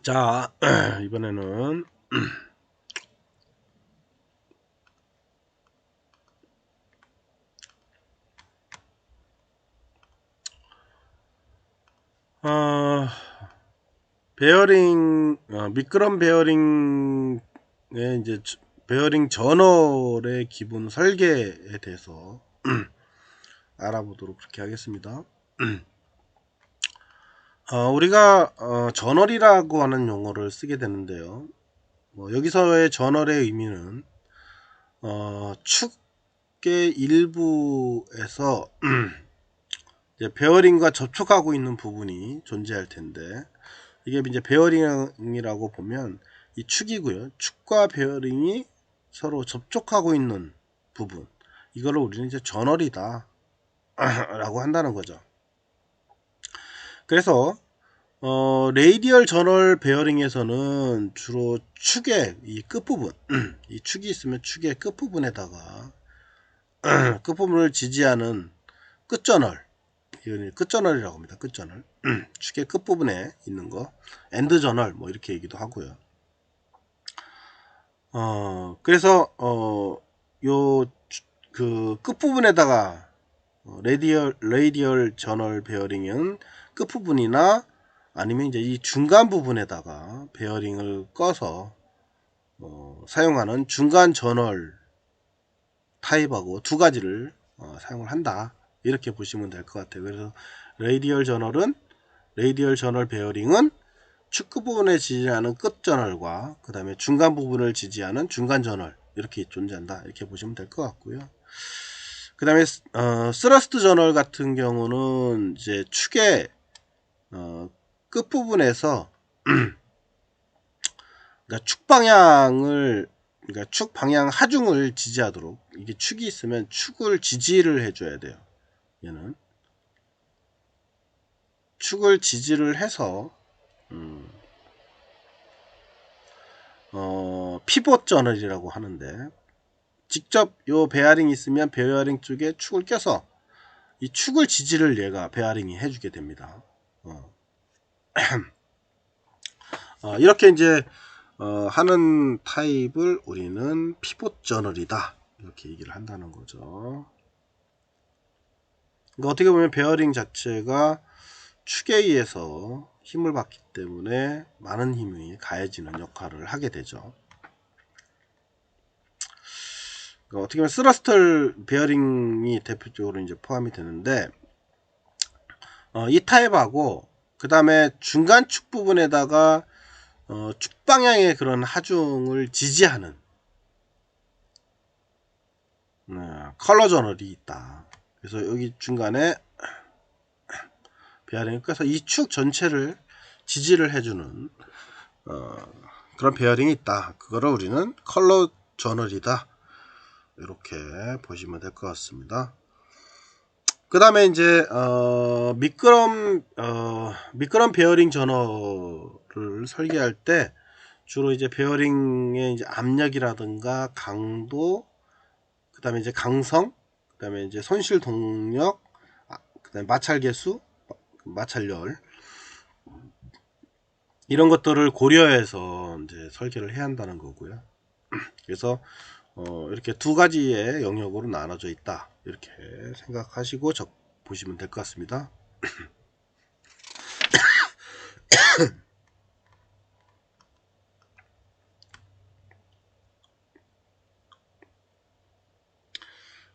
자, 이번에는 어, 베어링 미끄럼 베어링의 이제 베어링 저널의 기본 설계에 대해서 알아보도록 그렇게 하겠습니다. 우리가 저널이라고 하는 용어를 쓰게 되는데요. 여기서의 저널의 의미는 축의 일부에서 이제 베어링과 접촉하고 있는 부분이 존재할 텐데, 이게 이제 베어링이라고 보면 이 축이고요. 축과 베어링이 서로 접촉하고 있는 부분, 이거를 우리는 이제 저널이다 라고 한다는 거죠. 그래서 레이디얼 저널 베어링에서는 주로 축의 이 끝부분 이 축이 있으면 축의 끝부분에다가 끝부분을 지지하는 끝저널, 이걸 끝저널이라고 합니다. 끝저널. 축의 끝부분에 있는 거 엔드 저널 뭐 이렇게 얘기도 하고요. 그래서 요 그 끝부분에다가 레이디얼 저널 베어링은 끝부분이나 아니면 이제 이 중간 부분에다가 베어링을 꺼서 사용하는 중간 저널 타입하고 두 가지를 사용을 한다, 이렇게 보시면 될 것 같아요. 그래서 레이디얼 저널 베어링은 축 끝부분에 지지하는 끝 저널과 그 다음에 중간 부분을 지지하는 중간 저널, 이렇게 존재한다, 이렇게 보시면 될 것 같고요. 그 다음에 스러스트 저널 같은 경우는 이제 축의 끝부분에서 그러니까 축 방향 하중을 지지하도록, 이게 축이 있으면 축을 지지를 해줘야 돼요. 얘는 축을 지지를 해서 피봇 저널이라고 하는데, 직접 요 베어링이 있으면 베어링 쪽에 축을 껴서 이 축을 지지를 얘가 베어링이 해주게 됩니다. 이렇게 이제 하는 타입을 우리는 피봇 저널이다, 이렇게 얘기를 한다는 거죠. 그러니까 어떻게 보면 베어링 자체가 축에 의해서 힘을 받기 때문에 많은 힘이 가해지는 역할을 하게 되죠. 그러니까 어떻게 보면 스러스털 베어링이 대표적으로 이제 포함이 되는데, 이 타입하고 그 다음에 중간 축 부분에다가 축 방향의 그런 하중을 지지하는 컬러 저널이 있다. 그래서 여기 중간에 베어링을 껴서 이 축 전체를 지지를 해주는 그런 베어링이 있다. 그거를 우리는 컬러 저널이다, 이렇게 보시면 될 것 같습니다. 그 다음에 이제 미끄럼 베어링 저널을 설계할 때 주로 이제 베어링의 이제 압력이라든가 강도, 그 다음에 이제 강성, 그 다음에 이제 손실 동력, 그 다음에 마찰 개수, 마찰열, 이런 것들을 고려해서 이제 설계를 해야 한다는 거고요. 그래서 이렇게 두 가지의 영역으로 나눠져 있다, 이렇게 생각하시고 보시면 될 것 같습니다.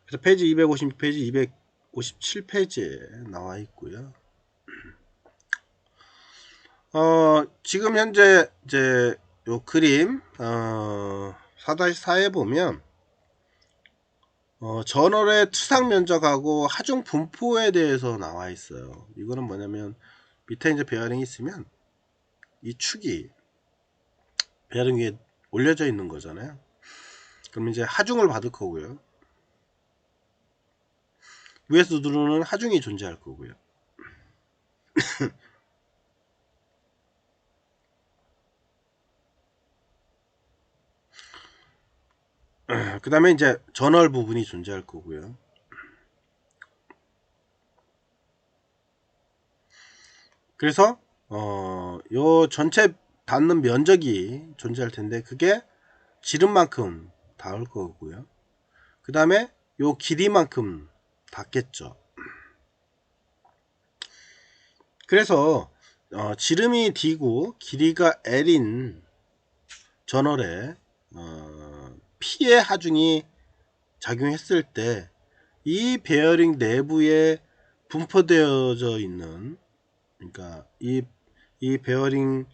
그래서 페이지 256페이지 257페이지에 나와 있고요. 지금 현재 이제 요 그림 4-4에 보면 저널의 투상 면적하고 하중 분포에 대해서 나와 있어요. 이거는 뭐냐면 밑에 이제 베어링이 있으면 이 축이 베어링 위에 올려져 있는 거잖아요. 그럼 이제 하중을 받을 거고요. 위에서 누르는 하중이 존재할 거고요. 그 다음에 이제 저널 부분이 존재할 거고요. 그래서 요 전체 닿는 면적이 존재할 텐데 그게 지름만큼 닿을 거고요. 그 다음에 요 길이만큼 닿겠죠. 그래서 지름이 D고 길이가 L인 전월에 P의 하중이 작용했을 때 이 베어링 내부에 분포되어져 있는, 그러니까 이 베어링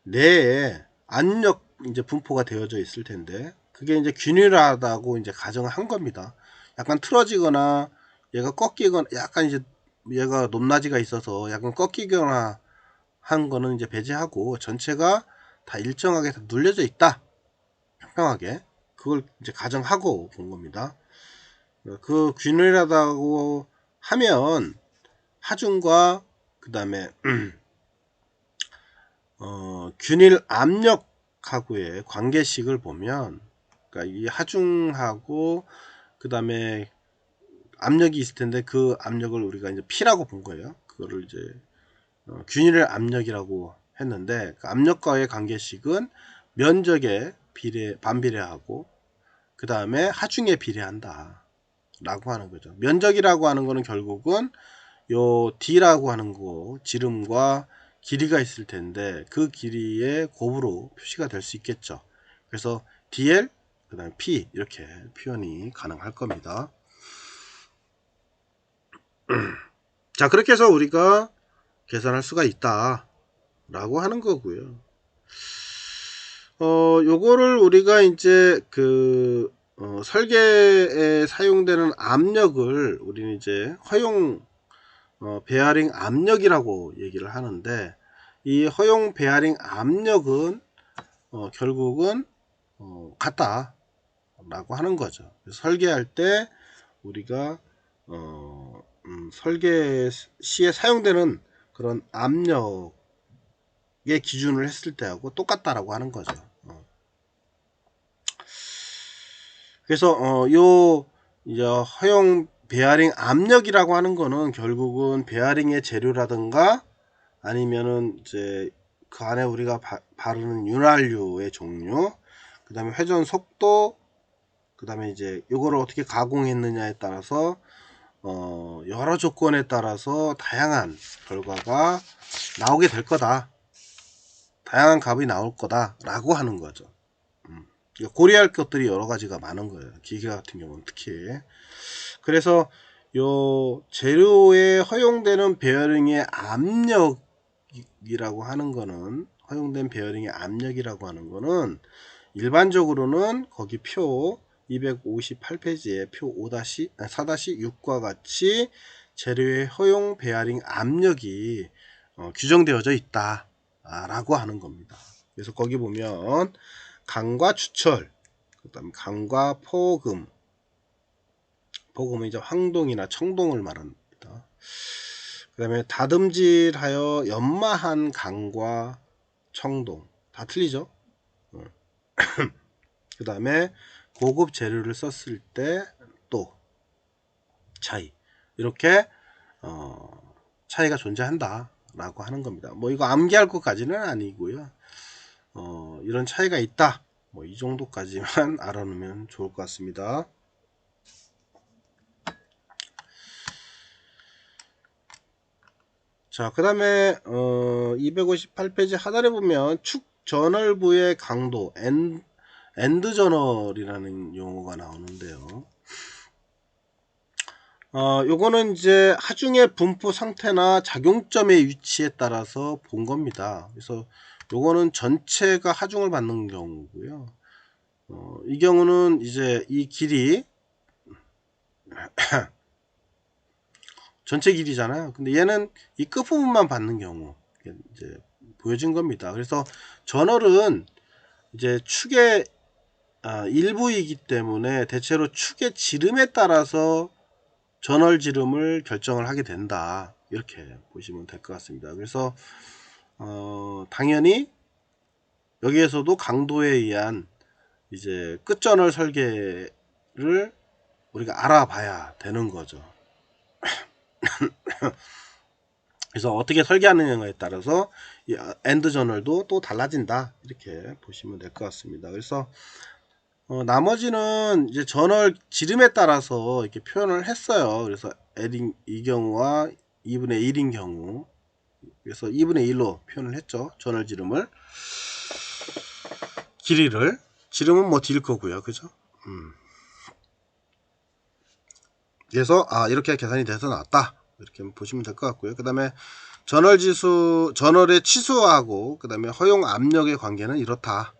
내에 압력 이제 분포가 되어져 있을 텐데 그게 이제 균일하다고 이제 가정을 한 겁니다. 약간 틀어지거나 얘가 꺾이거나 약간 이제 얘가 높낮이가 있어서 약간 꺾이거나 한 거는 이제 배제하고 전체가 다 일정하게 다 눌려져 있다. 평평하게. 그걸 이제 가정하고 본 겁니다. 그 균일하다고 하면 하중과 그 다음에 균일 압력하고의 관계식을 보면, 그러니까 이 하중하고 그 다음에 압력이 있을 텐데 그 압력을 우리가 이제 P라고 본 거예요. 그거를 이제 균일 압력이라고 했는데 그 압력과의 관계식은 면적에 반비례하고 그 다음에 하중에 비례한다 라고 하는 거죠. 면적이라고 하는 거는 결국은 요 D라고 하는 거 지름과 길이가 있을 텐데 그 길이의 곱으로 표시가 될 수 있겠죠. 그래서 DL 그 다음에 P 이렇게 표현이 가능할 겁니다. 자, 그렇게 해서 우리가 계산할 수가 있다 라고 하는 거고요. 요거를 우리가 이제 설계에 사용되는 압력을 우리는 이제 허용 베어링 압력이라고 얘기를 하는데 이 허용 베어링 압력은 결국은 같다 라고 하는 거죠. 설계할 때 우리가 설계 시에 사용되는 그런 압력의 기준을 했을 때하고 똑같다라고 하는 거죠. 그래서 요 이제 허용 베어링 압력이라고 하는 거는 결국은 베어링의 재료라든가 아니면은 이제 그 안에 우리가 바르는 윤활유의 종류, 그 다음에 회전 속도, 그 다음에 이제 요거를 어떻게 가공했느냐에 따라서 여러 조건에 따라서 다양한 결과가 나오게 될 거다. 다양한 값이 나올 거다 라고 하는 거죠. 고려할 것들이 여러 가지가 많은 거예요. 기계 같은 경우는 특히. 그래서 요 재료에 허용되는 베어링의 압력이라고 하는 거는, 허용된 베어링의 압력이라고 하는 거는 일반적으로는 거기 표 258페이지에 표 4-6과 같이 재료의 허용 베어링 압력이 규정되어져 있다 라고 하는 겁니다. 그래서 거기 보면 강과 주철, 그 다음에 강과 포금, 포금은 이제 황동이나 청동을 말합니다. 그 다음에 다듬질하여 연마한 강과 청동, 다 틀리죠. 그 다음에 고급 재료를 썼을 때 또 차이, 이렇게 차이가 존재한다 라고 하는 겁니다. 뭐 이거 암기할 것까지는 아니고요. 이런 차이가 있다, 뭐 이 정도까지만 알아놓으면 좋을 것 같습니다. 자, 그 다음에 258페이지 하단에 보면 축 전월부의 강도, 엔드 전월이라는 용어가 나오는데요. 요거는 이제 하중의 분포 상태나 작용점의 위치에 따라서 본 겁니다. 그래서 요거는 전체가 하중을 받는 경우고요. 이 경우는 이제 이 길이 전체 길이잖아요. 근데 얘는 이 끝부분만 받는 경우 이제 보여진 겁니다. 그래서 전월은 이제 축의 일부이기 때문에 대체로 축의 지름에 따라서 전월 지름을 결정을 하게 된다, 이렇게 보시면 될 것 같습니다. 그래서 당연히 여기에서도 강도에 의한 이제 끝전월 설계를 우리가 알아봐야 되는 거죠. 그래서 어떻게 설계하느냐에 따라서 이 엔드 저널도 또 달라진다, 이렇게 보시면 될 것 같습니다. 그래서 나머지는 이제 저널 지름에 따라서 이렇게 표현을 했어요. 그래서 L인 이 경우와 2분의 1인 경우, 그래서 2분의 1로 표현을 했죠. 저널 지름을, 길이를. 지름은 뭐 딜 거고요, 그죠? 그래서 이렇게 계산이 돼서 나왔다, 이렇게 보시면 될 것 같고요. 그 다음에 저널의 치수하고 그 다음에 허용 압력의 관계는 이렇다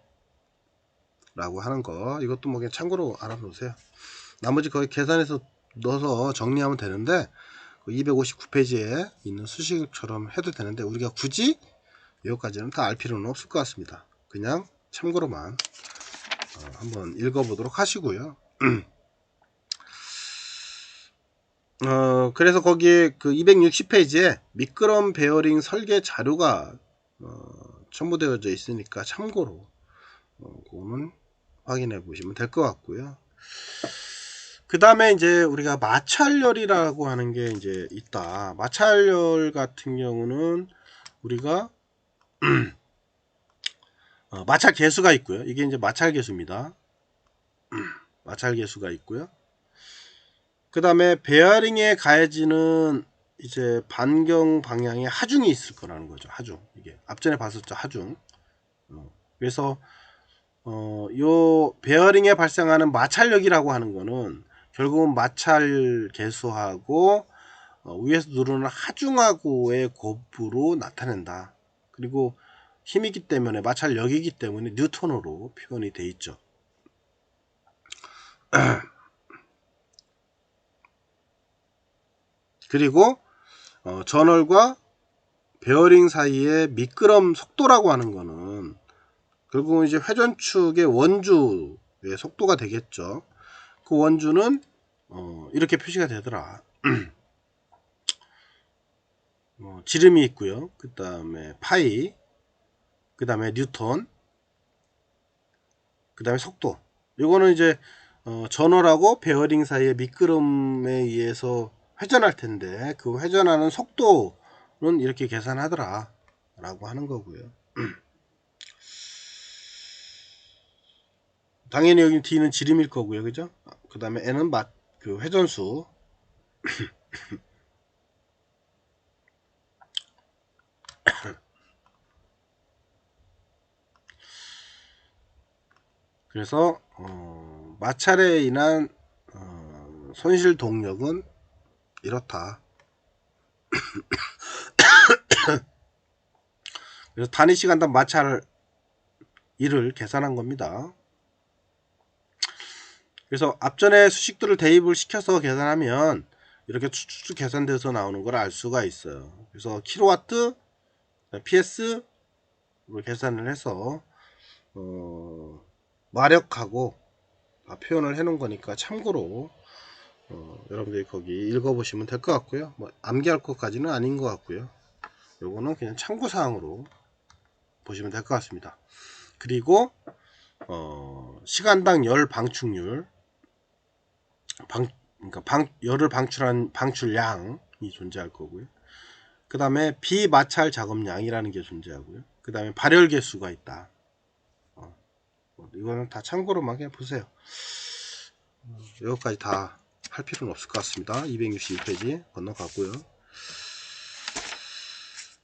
라고 하는 거, 이것도 뭐 그냥 참고로 알아놓으세요. 나머지 거기 계산해서 넣어서 정리하면 되는데, 259페이지에 있는 수식처럼 해도 되는데, 우리가 굳이 여기까지는 다 알 필요는 없을 것 같습니다. 그냥 참고로만 한번 읽어보도록 하시고요. 그래서 거기에 그 260페이지에 미끄럼 베어링 설계 자료가 첨부되어져 있으니까 참고로 그거는 확인해 보시면 될 것 같고요. 그 다음에 이제 우리가 마찰열이라고 하는 게 이제 있다. 마찰열 같은 경우는 우리가 마찰 계수가 있고요. 이게 이제 마찰 계수입니다. 마찰 계수가 있고요. 그 다음에 베어링에 가해지는 이제 반경 방향의 하중이 있을 거라는 거죠. 하중. 이게 앞전에 봤었죠. 하중. 그래서 요 베어링에 발생하는 마찰력이라고 하는 거는 결국은 마찰 계수하고 위에서 누르는 하중하고의 곱으로 나타낸다. 그리고 힘이기 때문에, 마찰력이기 때문에 뉴턴으로 표현이 돼 있죠. 그리고 저널과 베어링 사이의 미끄럼 속도라고 하는 거는 결국은 이제 회전축의 원주의 속도가 되겠죠. 그 원주는 이렇게 표시가 되더라. 지름이 있고요. 그 다음에 파이, 그 다음에 뉴턴, 그 다음에 속도. 이거는 이제 저널하고 베어링 사이의 미끄럼에 의해서 회전할 텐데, 그 회전하는 속도는 이렇게 계산하더라 라고 하는 거고요. 당연히 여기 D는 지름일 거고요, 그죠? 그 다음에 N은 그 회전수. 그래서 마찰에 인한 손실 동력은 이렇다. 그래서 단위 시간당 마찰 1을 계산한 겁니다. 그래서 앞전에 수식들을 대입을 시켜서 계산하면 이렇게 쭉쭉 계산돼서 나오는 걸 알 수가 있어요. 그래서 킬로와트, PS로 계산을 해서 마력하고 표현을 해 놓은 거니까 참고로 여러분들이 거기 읽어보시면 될 것 같고요. 뭐 암기할 것까지는 아닌 것 같고요. 요거는 그냥 참고사항으로 보시면 될 것 같습니다. 그리고 시간당 열 방출률, 그러니까 열을 방출한 방출량이 존재할 거고요. 그 다음에 비마찰 작업량이라는 게 존재하고요. 그 다음에 발열 개수가 있다. 이거는 다 참고로만 그냥 보세요. 여기까지 다 할 필요는 없을 것 같습니다. 262페이지 건너가고요.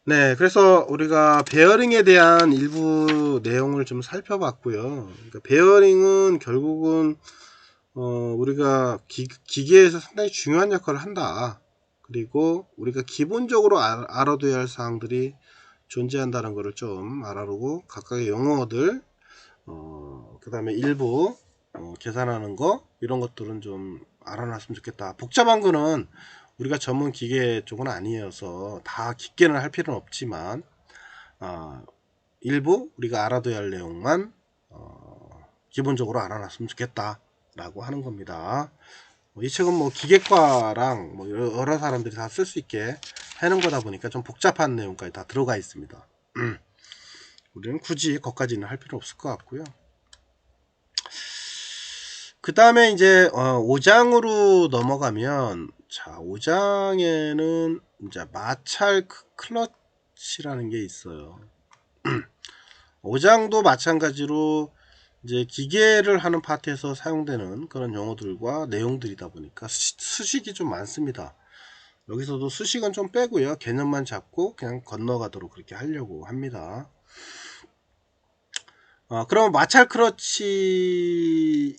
네, 그래서 우리가 베어링에 대한 일부 내용을 좀 살펴봤고요. 그러니까 베어링은 결국은 우리가 기계에서 상당히 중요한 역할을 한다. 그리고 우리가 기본적으로 알아둬야 할 사항들이 존재한다는 것을 좀 알아두고, 각각의 용어들, 그 다음에 일부 계산하는 거, 이런 것들은 좀 알아놨으면 좋겠다. 복잡한 거는 우리가 전문 기계 쪽은 아니어서 다 깊게는 할 필요는 없지만 일부 우리가 알아둬야 할 내용만 기본적으로 알아놨으면 좋겠다 라고 하는 겁니다. 이 책은 뭐 기계과랑 뭐 여러 사람들이 다 쓸 수 있게 해놓은 거다 보니까 좀 복잡한 내용까지 다 들어가 있습니다. 우리는 굳이 거기까지는 할 필요 없을 것 같고요. 그 다음에 이제 5장으로 넘어가면 자, 5장에는 이제 마찰 클러치라는 게 있어요. 5장도 마찬가지로 이제 기계를 하는 파트에서 사용되는 그런 용어들과 내용들이다 보니까 수식이 좀 많습니다. 여기서도 수식은 좀 빼고요. 개념만 잡고 그냥 건너가도록 그렇게 하려고 합니다. 그럼 마찰 클러치는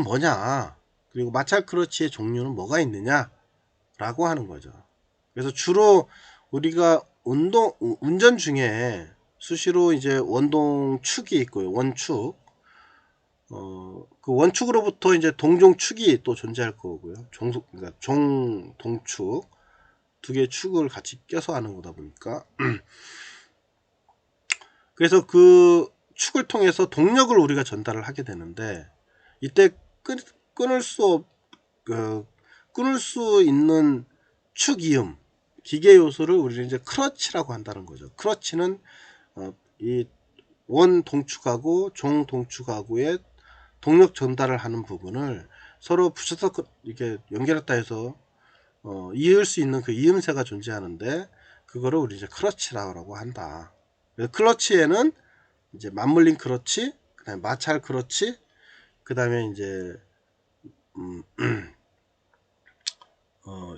뭐냐? 그리고 마찰 클러치의 종류는 뭐가 있느냐? 라고 하는 거죠. 그래서 주로 우리가 운전 중에 수시로 이제 원동축이 있고요. 원축. 그 원축으로부터 이제 동종축이 또 존재할 거고요. 그러니까 종동축. 두 개의 축을 같이 껴서 하는 거다 보니까. 그래서 그 축을 통해서 동력을 우리가 전달을 하게 되는데, 이때 끊을 수 있는 축이음, 기계 요소를 우리는 이제 클러치라고 한다는 거죠. 클러치는 이 원 동축하고 종 동축하고의 동력 전달을 하는 부분을 서로 붙여서 이렇게 연결했다 해서 이을 수 있는 그 이음새가 존재하는데, 그거를 우리 이제 클러치라고 한다. 클러치에는 이제 맞물린 클러치, 그다음에 마찰 클러치, 그다음에 이제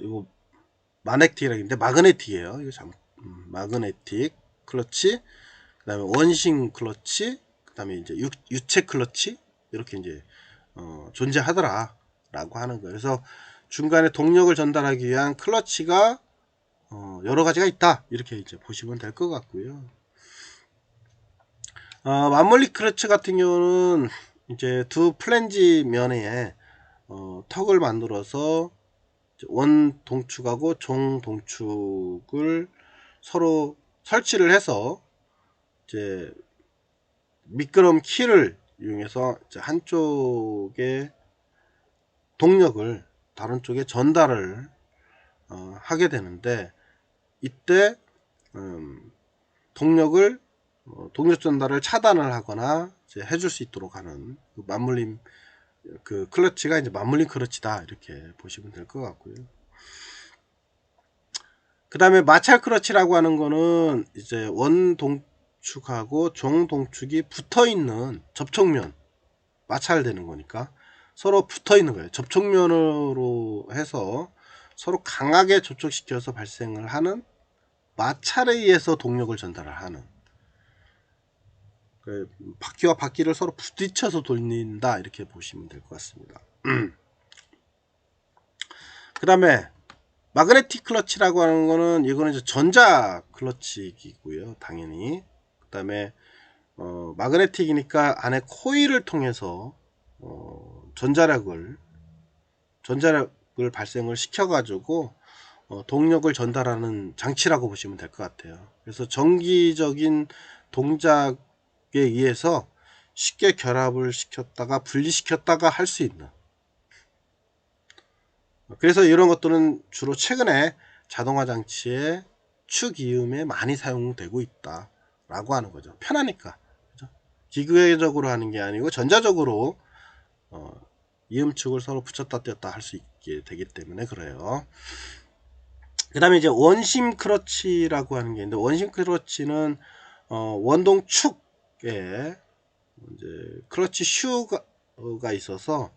이거 마넥틱이라고 했는데 마그네틱이에요. 이거 마그네틱 클러치, 그다음에 원심 클러치, 그다음에 이제 유체 클러치, 이렇게 이제 존재하더라라고 하는 거예요. 그래서 중간에 동력을 전달하기 위한 클러치가 여러 가지가 있다, 이렇게 이제 보시면 될 것 같고요. 맞물리 클러치 같은 경우는 이제 두 플랜지 면에 턱을 만들어서 원 동축하고 종 동축을 서로 설치를 해서 이제 미끄럼 키를 이용해서 이제 한쪽의 동력을 다른 쪽에 전달을 하게 되는데, 이때 동력 전달을 차단을 하거나 이제 해줄 수 있도록 하는 그 맞물림, 그 클러치가 이제 맞물림 클러치다, 이렇게 보시면 될 것 같고요. 그 다음에 마찰 클러치라고 하는 거는 이제 원 동축하고 종 동축이 붙어 있는 접촉면, 마찰되는 거니까 서로 붙어 있는 거예요. 접촉면으로 해서 서로 강하게 접촉시켜서 발생을 하는 마찰에 의해서 동력을 전달을 하는, 바퀴와 바퀴를 서로 부딪혀서 돌린다, 이렇게 보시면 될 것 같습니다. 그 다음에 마그네틱 클러치라고 하는 거는, 이거는 이제 전자 클러치이고요, 당연히. 그 다음에 마그네틱이니까 안에 코일을 통해서 전자력을 발생을 시켜 가지고 동력을 전달하는 장치라고 보시면 될 것 같아요. 그래서 정기적인 동작에 의해서 쉽게 결합을 시켰다가 분리시켰다가 할 수 있는, 그래서 이런 것들은 주로 최근에 자동화 장치의 축이음에 많이 사용되고 있다 라고 하는 거죠. 편하니까. 그죠? 기계적으로 하는 게 아니고 전자적으로 이음축을 서로 붙였다 뗐다 할 수 있게 되기 때문에 그래요. 그 다음에 이제 원심 클러치라고 하는 게 있는데, 원심 클러치는 원동 축에 이제 클러치 슈가 있어서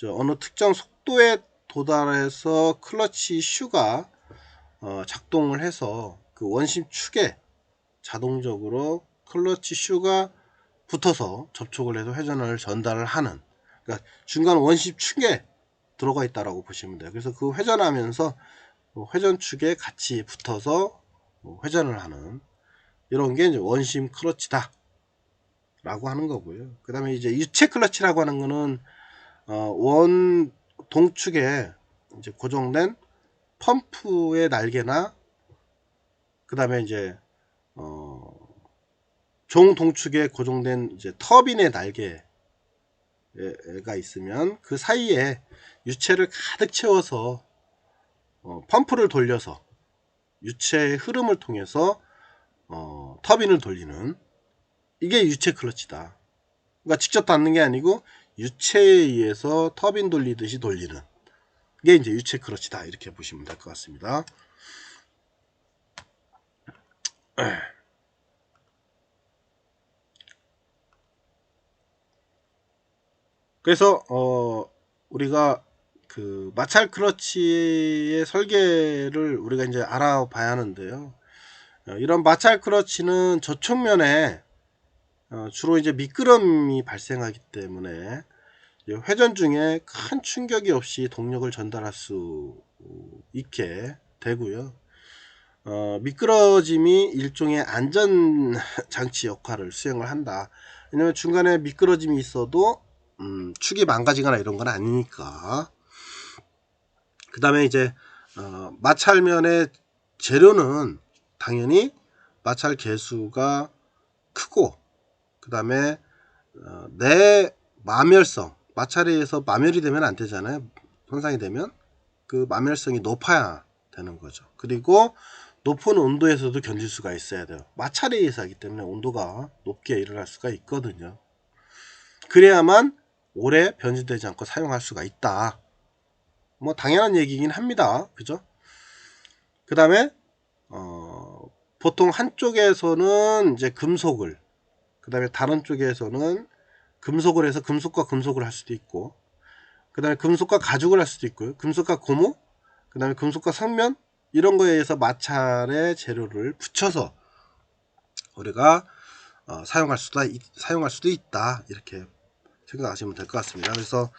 어느 특정 속도에 도달해서 클러치 슈가 작동을 해서 그 원심 축에 자동적으로 클러치 슈가 붙어서 접촉을 해서 회전을 전달을 하는, 그러니까 중간 원심 축에 들어가 있다라고 보시면 돼요. 그래서 그 회전하면서 회전축에 같이 붙어서 회전을 하는, 이런 게 이제 원심 클러치다 라고 하는 거고요. 그 다음에 이제 유체 클러치라고 하는 거는 원 동축에 이제 고정된 펌프의 날개나, 그 다음에 이제 종 동축에 고정된 이제 터빈의 날개가 있으면 그 사이에 유체를 가득 채워서 펌프를 돌려서 유체의 흐름을 통해서 터빈을 돌리는, 이게 유체 클러치다. 그러니까 직접 닿는 게 아니고 유체에 의해서 터빈 돌리듯이 돌리는, 이게 이제 유체 크러치다 이렇게 보시면 될 것 같습니다. 그래서 우리가 그 마찰 크러치의 설계를 우리가 이제 알아봐야 하는데요. 이런 마찰 크러치는 저촉면에 주로 이제 미끄럼이 발생하기 때문에 회전 중에 큰 충격이 없이 동력을 전달할 수 있게 되고요. 미끄러짐이 일종의 안전장치 역할을 수행을 한다. 왜냐면 중간에 미끄러짐이 있어도 축이 망가지거나 이런 건 아니니까. 그 다음에 이제 마찰면의 재료는 당연히 마찰 개수가 크고, 그 다음에 내 마멸성, 마찰에 의해서 마멸이 되면 안 되잖아요. 손상이 되면 그 마멸성이 높아야 되는 거죠. 그리고 높은 온도에서도 견딜 수가 있어야 돼요. 마찰에 의해서 하기 때문에 온도가 높게 일어날 수가 있거든요. 그래야만 오래 변질되지 않고 사용할 수가 있다. 뭐 당연한 얘기긴 합니다. 그죠? 그 다음에 보통 한쪽에서는 이제 금속을, 그 다음에 다른 쪽에서는 금속을 해서 금속과 금속을 할 수도 있고, 그 다음에 금속과 가죽을 할 수도 있고요. 금속과 고무, 그 다음에 금속과 성면, 이런 거에 의해서 마찰의 재료를 붙여서 우리가 사용할 수도 있다. 이렇게 생각하시면 될 것 같습니다. 그래서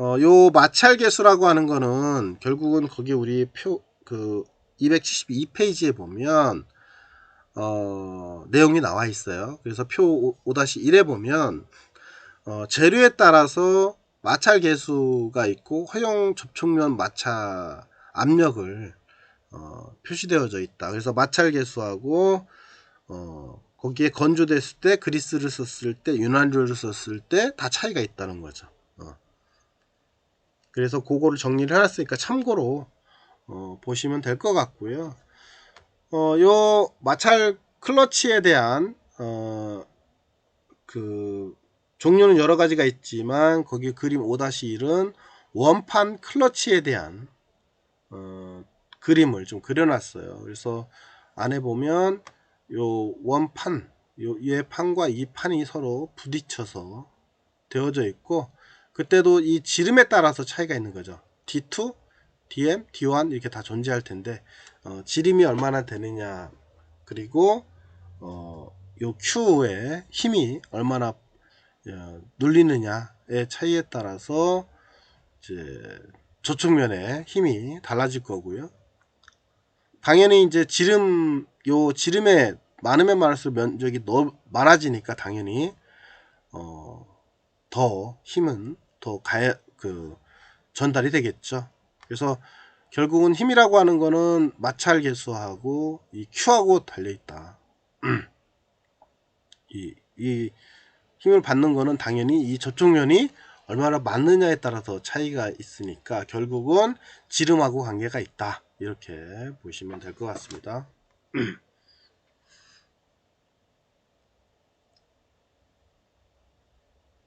요 마찰 개수라고 하는 거는 결국은 거기 우리 그 272페이지에 보면 내용이 나와 있어요. 그래서 표 5-1에 보면 재료에 따라서 마찰 개수가 있고 허용 접촉면 마찰 압력을 표시되어져 있다. 그래서 마찰 개수하고 거기에 건조됐을 때, 그리스를 썼을 때, 윤활유를 썼을 때 다 차이가 있다는 거죠. 그래서 그거를 정리를 해놨으니까 참고로 보시면 될 것 같고요. 요 마찰 클러치에 대한 그 종류는 여러 가지가 있지만 거기 그림 5-1은 원판 클러치에 대한 그림을 좀 그려놨어요. 그래서 안에 보면 요 원판, 이 판과 이 판이 서로 부딪혀서 되어져 있고, 그때도 이 지름에 따라서 차이가 있는 거죠. D2, DM, D1 이렇게 다 존재할 텐데 지름이 얼마나 되느냐, 그리고 요 Q의 힘이 얼마나 눌리느냐의 차이에 따라서 이제 저촉면의 힘이 달라질 거고요. 당연히 이제 지름에 많으면 많을수록 면적이 많아지니까 당연히 더 힘은 더 전달이 되겠죠. 그래서 결국은 힘이라고 하는 거는 마찰 개수하고 이 Q하고 달려 있다. 이 힘을 받는 거는 당연히 이 저촉면이 얼마나 많느냐에 따라서 차이가 있으니까 결국은 지름하고 관계가 있다. 이렇게 보시면 될 것 같습니다.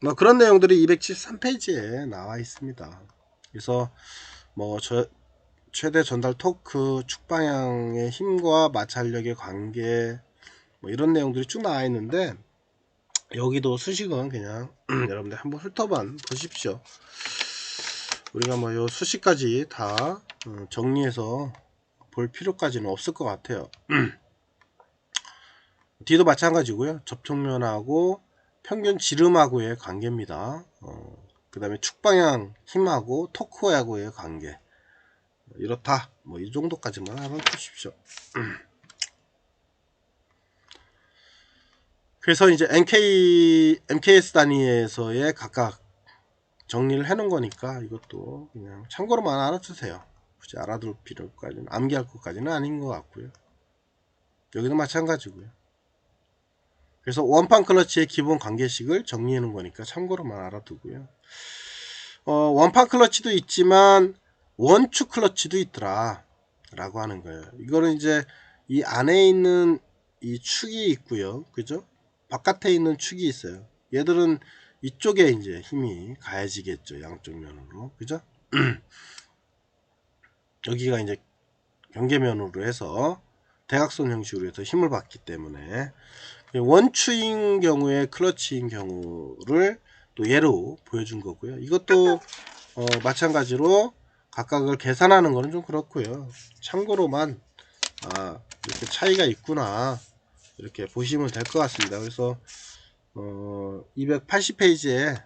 뭐 그런 내용들이 273페이지에 나와 있습니다. 그래서 뭐 최대 전달 토크, 축방향의 힘과 마찰력의 관계, 뭐 이런 내용들이 쭉 나와 있는데 여기도 수식은 그냥 여러분들 한번 훑어만 보십시오. 우리가 뭐 요 수식까지 다 정리해서 볼 필요까지는 없을 것 같아요. D도 마찬가지고요. 접촉면하고 평균 지름하고의 관계입니다. 그 다음에 축방향 힘하고 토크하고의 관계, 이렇다. 뭐 이 정도까지만 알아두십시오. 그래서 이제 MKS 단위에서의 각각 정리를 해 놓은 거니까 이것도 그냥 참고로만 알아두세요. 굳이 알아둘 필요까지는, 암기할 것까지는 아닌 것 같고요. 여기도 마찬가지고요. 그래서 원판 클러치의 기본 관계식을 정리해 놓은 거니까 참고로만 알아두고요. 원판 클러치도 있지만 원축 클러치도 있더라 라고 하는 거예요. 이거는 이제 이 안에 있는 이 축이 있고요. 그죠? 바깥에 있는 축이 있어요. 얘들은 이쪽에 이제 힘이 가해지겠죠. 양쪽 면으로. 그죠? 여기가 이제 경계면으로 해서 대각선 형식으로 해서 힘을 받기 때문에 원추인 경우에 클러치인 경우를 또 예로 보여준 거고요. 이것도 마찬가지로 각각을 계산하는 거는 좀 그렇고요. 참고로만 이렇게 차이가 있구나 이렇게 보시면 될 것 같습니다. 그래서 280페이지에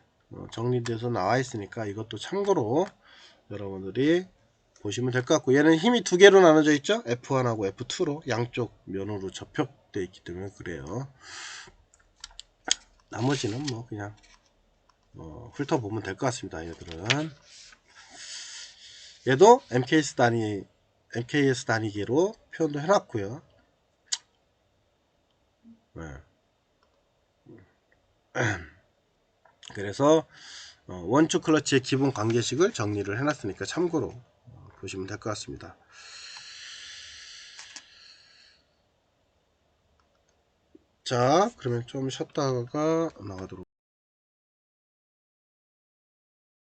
정리돼서 나와 있으니까 이것도 참고로 여러분들이 보시면 될 것 같고, 얘는 힘이 두 개로 나눠져 있죠. F1하고 F2로 양쪽 면으로 접촉되어 있기 때문에 그래요. 나머지는 뭐 그냥 훑어보면 될 것 같습니다. 얘들은 얘도 MKS 단위계로 표현도 해놨고요. 네. 그래서 원축 클러치의 기본 관계식을 정리를 해놨으니까 참고로 보시면 될 것 같습니다. 자, 그러면 좀 쉬었다가 나가도록